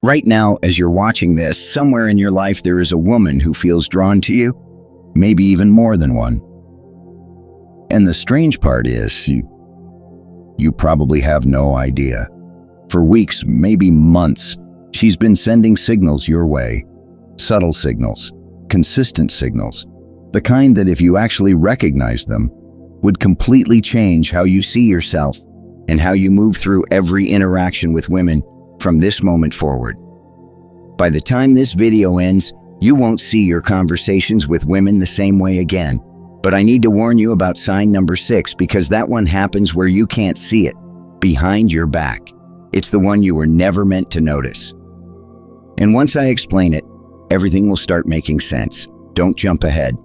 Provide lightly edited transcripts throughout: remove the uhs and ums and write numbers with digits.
Right now, as you're watching this, somewhere in your life there is a woman who feels drawn to you, maybe even more than one. And the strange part is, you probably have no idea. For weeks, maybe months, she's been sending signals your way. Subtle signals, consistent signals, the kind that if you actually recognize them, would completely change how you see yourself and how you move through every interaction with women from this moment forward. By the time this video ends, you won't see your conversations with women the same way again. But I need to warn you about sign number 6 because that one happens where you can't see it, behind your back. It's the one you were never meant to notice. And once I explain it, everything will start making sense. Don't jump ahead.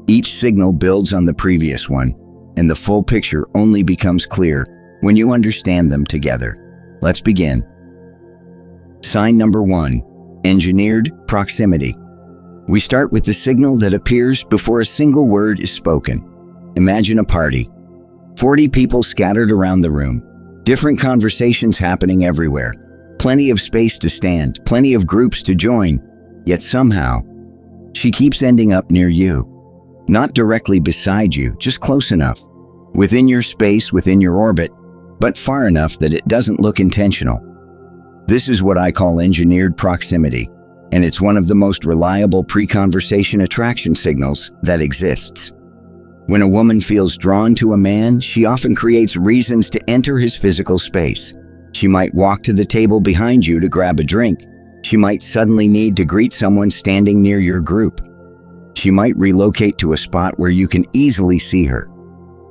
Each signal builds on the previous one, and the full picture only becomes clear when you understand them together. Let's begin. Sign number 1, engineered proximity. We start with the signal that appears before a single word is spoken. Imagine a party. 40 people scattered around the room. Different conversations happening everywhere. Plenty of space to stand, plenty of groups to join. Yet somehow, she keeps ending up near you. Not directly beside you, just close enough. Within your space, within your orbit, but far enough that it doesn't look intentional. This is what I call engineered proximity, and it's one of the most reliable pre-conversation attraction signals that exists. When a woman feels drawn to a man, she often creates reasons to enter his physical space. She might walk to the table behind you to grab a drink. She might suddenly need to greet someone standing near your group. She might relocate to a spot where you can easily see her.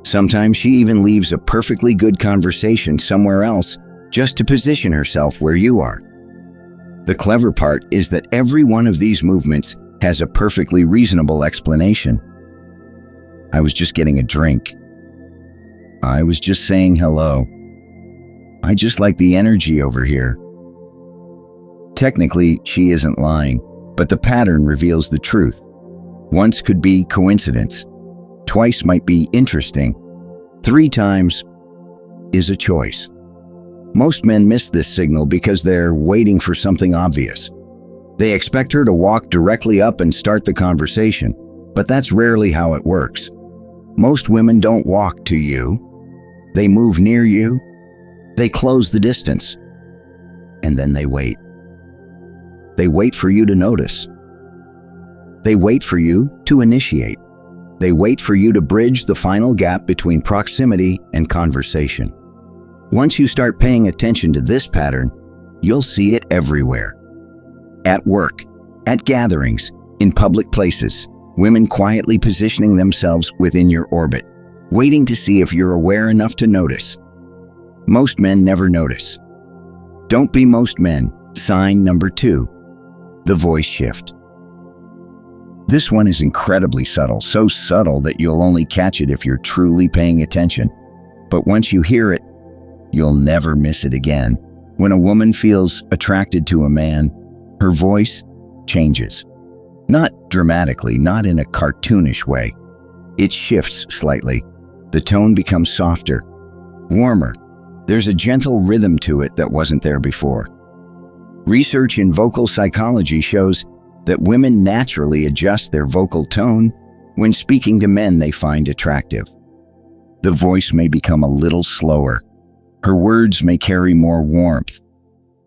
Sometimes she even leaves a perfectly good conversation somewhere else just to position herself where you are. The clever part is that every one of these movements has a perfectly reasonable explanation. I was just getting a drink. I was just saying hello. I just like the energy over here. Technically, she isn't lying, but the pattern reveals the truth. Once could be coincidence. Twice might be interesting. 3 times is a choice. Most men miss this signal because they're waiting for something obvious. They expect her to walk directly up and start the conversation, but that's rarely how it works. Most women don't walk to you. They move near you. They close the distance. And then they wait. They wait for you to notice. They wait for you to initiate. They wait for you to bridge the final gap between proximity and conversation. Once you start paying attention to this pattern, you'll see it everywhere. At work, at gatherings, in public places, women quietly positioning themselves within your orbit, waiting to see if you're aware enough to notice. Most men never notice. Don't be most men. Sign number 2, the voice shift. This one is incredibly subtle, so subtle that you'll only catch it if you're truly paying attention. But once you hear it, you'll never miss it again. When a woman feels attracted to a man, her voice changes. Not dramatically, not in a cartoonish way. It shifts slightly. The tone becomes softer, warmer. There's a gentle rhythm to it that wasn't there before. Research in vocal psychology shows that women naturally adjust their vocal tone when speaking to men they find attractive. The voice may become a little slower. Her words may carry more warmth.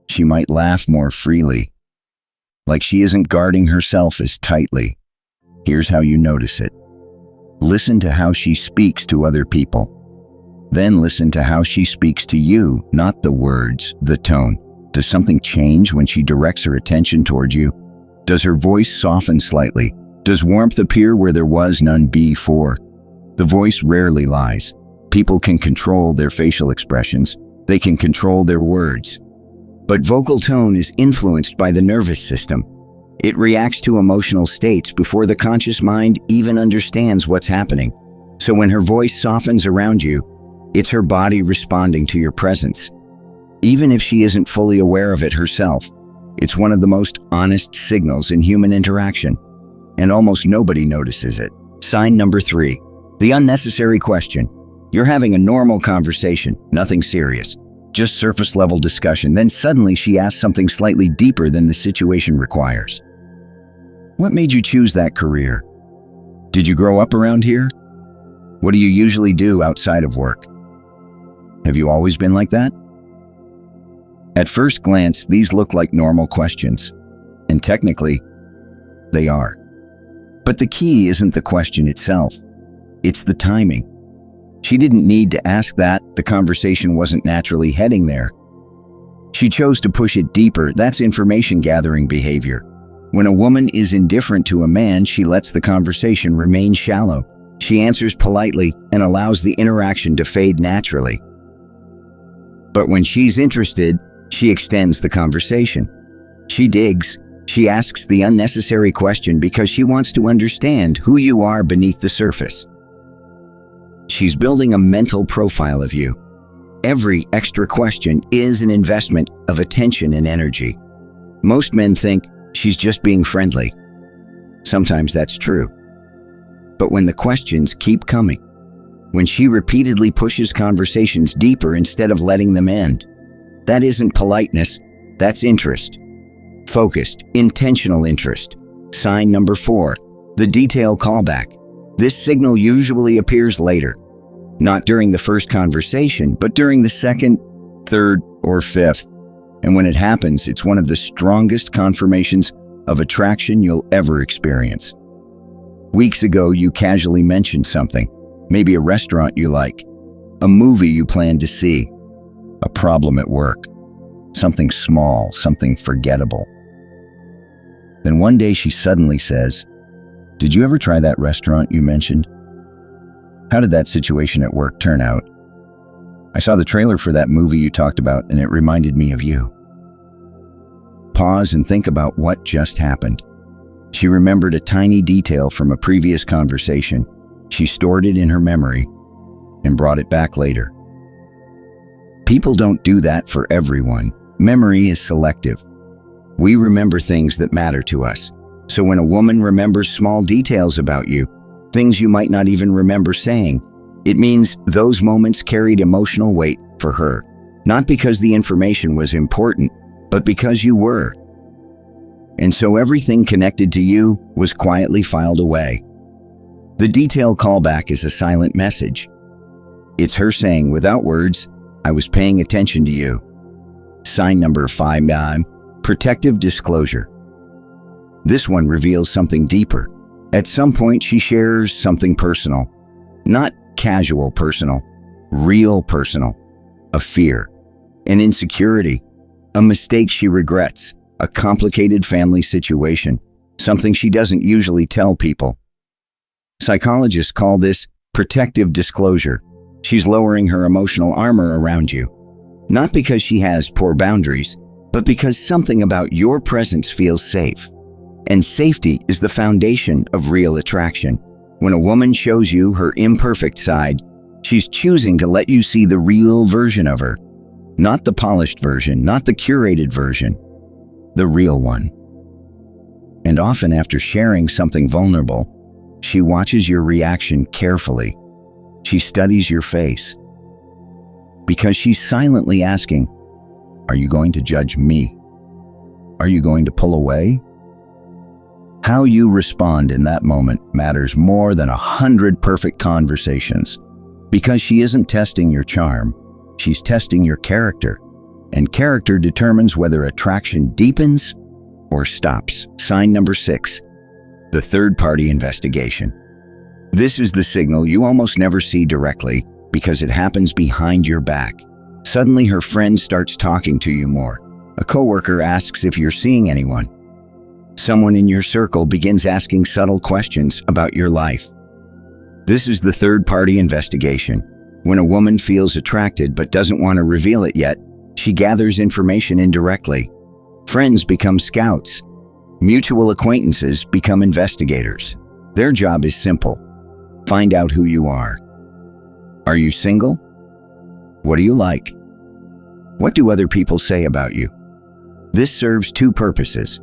She might laugh more freely, like she isn't guarding herself as tightly. Here's how you notice it. Listen to how she speaks to other people. Then listen to how she speaks to you, not the words, the tone. Does something change when she directs her attention toward you? Does her voice soften slightly? Does warmth appear where there was none before? The voice rarely lies. People can control their facial expressions. They can control their words. But vocal tone is influenced by the nervous system. It reacts to emotional states before the conscious mind even understands what's happening. So when her voice softens around you, it's her body responding to your presence. Even if she isn't fully aware of it herself, it's one of the most honest signals in human interaction, and almost nobody notices it. Sign number 3, the unnecessary question. You're having a normal conversation, nothing serious. just surface-level discussion. Then suddenly she asks something slightly deeper than the situation requires. What made you choose that career? Did you grow up around here? What do you usually do outside of work? Have you always been like that? At first glance, these look like normal questions, and technically, they are. But the key isn't the question itself, it's the timing. She didn't need to ask that, the conversation wasn't naturally heading there. She chose to push it deeper. That's information gathering behavior. When a woman is indifferent to a man, she lets the conversation remain shallow. She answers politely and allows the interaction to fade naturally. But when she's interested, she extends the conversation. She digs. She asks the unnecessary question because she wants to understand who you are beneath the surface. She's building a mental profile of you. Every extra question is an investment of attention and energy. Most men think she's just being friendly. Sometimes that's true. But when the questions keep coming, when she repeatedly pushes conversations deeper instead of letting them end, that isn't politeness, that's interest. Focused, intentional interest. Sign number 4, the detailed callback. This signal usually appears later, not during the first conversation, but during the second, third, or fifth. And when it happens, it's one of the strongest confirmations of attraction you'll ever experience. Weeks ago, you casually mentioned something, maybe a restaurant you like, a movie you plan to see, a problem at work, something small, something forgettable. Then one day she suddenly says, "Did you ever try that restaurant you mentioned? How did that situation at work turn out? I saw the trailer for that movie you talked about and it reminded me of you." Pause and think about what just happened. She remembered a tiny detail from a previous conversation. She stored it in her memory and brought it back later. People don't do that for everyone. Memory is selective. We remember things that matter to us. So when a woman remembers small details about you, things you might not even remember saying, it means those moments carried emotional weight for her. Not because the information was important, but because you were. And so everything connected to you was quietly filed away. The detailed callback is a silent message. It's her saying, without words, "I was paying attention to you." Sign number 5, protective disclosure. This one reveals something deeper. At some point, she shares something personal. Not casual personal, real personal. A fear, an insecurity, a mistake she regrets, a complicated family situation, something she doesn't usually tell people. Psychologists call this protective disclosure. She's lowering her emotional armor around you. Not because she has poor boundaries, but because something about your presence feels safe. And safety is the foundation of real attraction. When a woman shows you her imperfect side, she's choosing to let you see the real version of her. Not the polished version, not the curated version, the real one. And often after sharing something vulnerable, she watches your reaction carefully. She studies your face. Because she's silently asking, are you going to judge me? Are you going to pull away? How you respond in that moment matters more than 100 perfect conversations. Because she isn't testing your charm, she's testing your character. And character determines whether attraction deepens or stops. Sign number 6, the third-party investigation. This is the signal you almost never see directly because it happens behind your back. Suddenly her friend starts talking to you more. A coworker asks if you're seeing anyone. Someone in your circle begins asking subtle questions about your life. This is the third-party investigation. When a woman feels attracted but doesn't want to reveal it yet, she gathers information indirectly. Friends become scouts. Mutual acquaintances become investigators. Their job is simple. Find out who you are. Are you single? What do you like? What do other people say about you? This serves 2 purposes.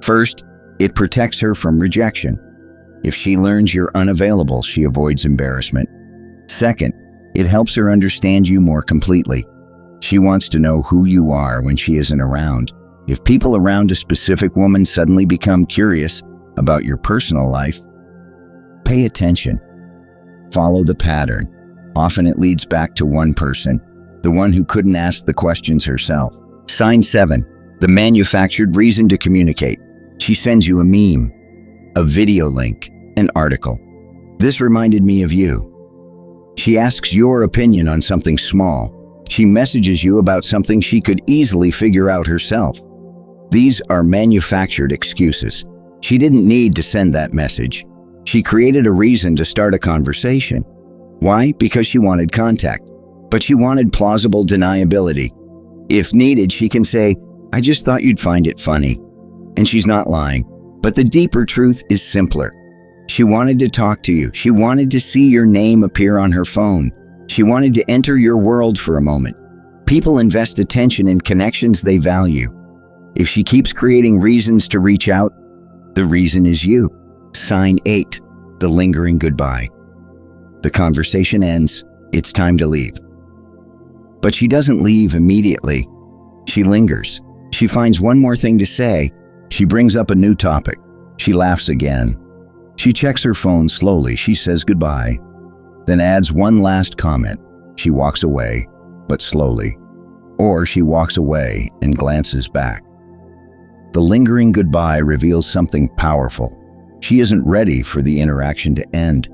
First, it protects her from rejection. If she learns you're unavailable, she avoids embarrassment. Second, it helps her understand you more completely. She wants to know who you are when she isn't around. If people around a specific woman suddenly become curious about your personal life, pay attention. Follow the pattern. Often it leads back to one person, the one who couldn't ask the questions herself. Sign 7. The manufactured reason to communicate. She sends you a meme, a video link, an article. This reminded me of you. She asks your opinion on something small. She messages you about something she could easily figure out herself. These are manufactured excuses. She didn't need to send that message. She created a reason to start a conversation. Why? Because she wanted contact. But she wanted plausible deniability. If needed, she can say, "I just thought you'd find it funny." And she's not lying. But the deeper truth is simpler. She wanted to talk to you. She wanted to see your name appear on her phone. She wanted to enter your world for a moment. People invest attention in connections they value. If she keeps creating reasons to reach out, the reason is you. Sign 8. The lingering goodbye. The conversation ends. It's time to leave. But she doesn't leave immediately. She lingers. She finds one more thing to say. She brings up a new topic. She laughs again. She checks her phone slowly. She says goodbye, then adds one last comment. She walks away, but slowly. Or she walks away and glances back. The lingering goodbye reveals something powerful. She isn't ready for the interaction to end.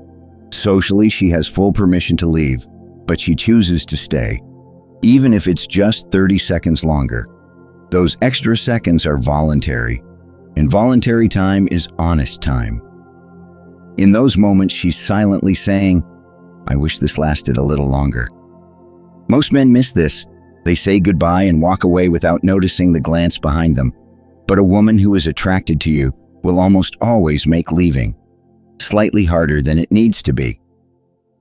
Socially, she has full permission to leave, but she chooses to stay, even if it's just 30 seconds longer. Those extra seconds are voluntary, and voluntary time is honest time. In those moments, she's silently saying, "I wish this lasted a little longer." Most men miss this. They say goodbye and walk away without noticing the glance behind them. But a woman who is attracted to you will almost always make leaving slightly harder than it needs to be.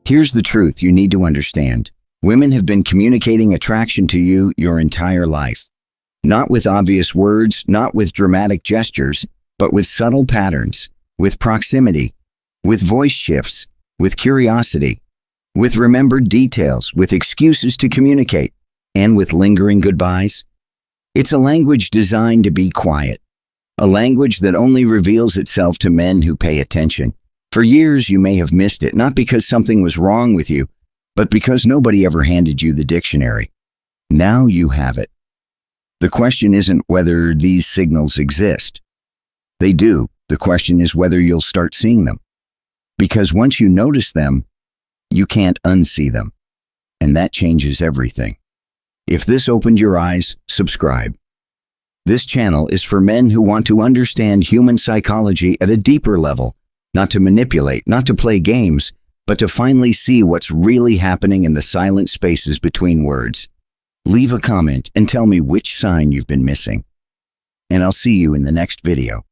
Here's the truth you need to understand. Women have been communicating attraction to you your entire life. Not with obvious words, not with dramatic gestures, but with subtle patterns, with proximity, with voice shifts, with curiosity, with remembered details, with excuses to communicate, and with lingering goodbyes. It's a language designed to be quiet, a language that only reveals itself to men who pay attention. For years, you may have missed it, not because something was wrong with you, but because nobody ever handed you the dictionary. Now you have it. The question isn't whether these signals exist. They do. The question is whether you'll start seeing them. Because once you notice them, you can't unsee them. And that changes everything. If this opened your eyes, subscribe. This channel is for men who want to understand human psychology at a deeper level, not to manipulate, not to play games, but to finally see what's really happening in the silent spaces between words. Leave a comment and tell me which sign you've been missing. And I'll see you in the next video.